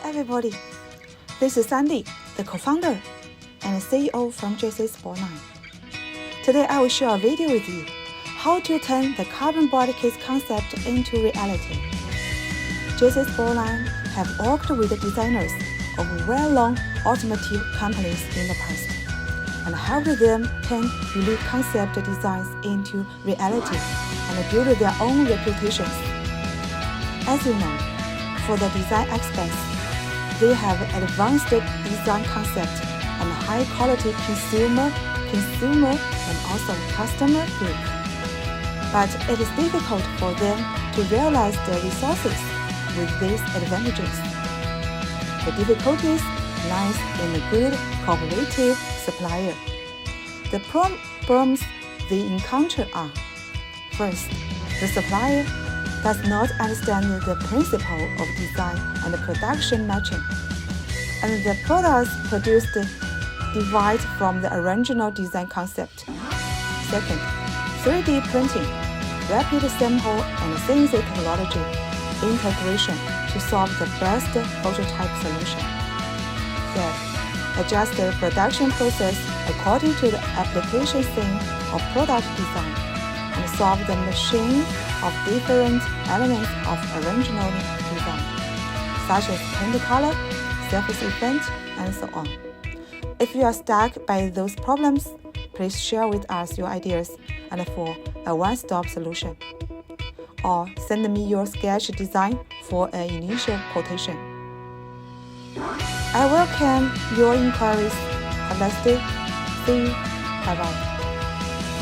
everybody. This is Sandy, the co-founder and CEO from Jcsportline. Today I will share a video with you how to turn the carbon body case concept into reality. Jcsportline have worked with the designers of well-known automotive companies in the past and helped them turn unique concept designs into reality and build their own reputations. As you know, for the design aspects, they have advanced design concept and high-quality consumer and also customer group. But it is difficult for them to realize their resources with these advantages. The difficulties lies in a good cooperative supplier. The problems they encounter are: first, the supplier does not understand the principle of design and production matching, and the products produced deviate from the original design concept. Second, 3D printing, rapid sample and CNC technology integration to solve the best phototype solution. Third, adjust the production process according to the application theme of product design and solve the machine of different elements of original design, such as paint color, surface effect, and so on. If you are stuck by those problems, please share with us your ideas and for a one-stop solution. Or send me your sketch design for an initial quotation. I welcome your inquiries. Have a nice day. See you. Bye-bye.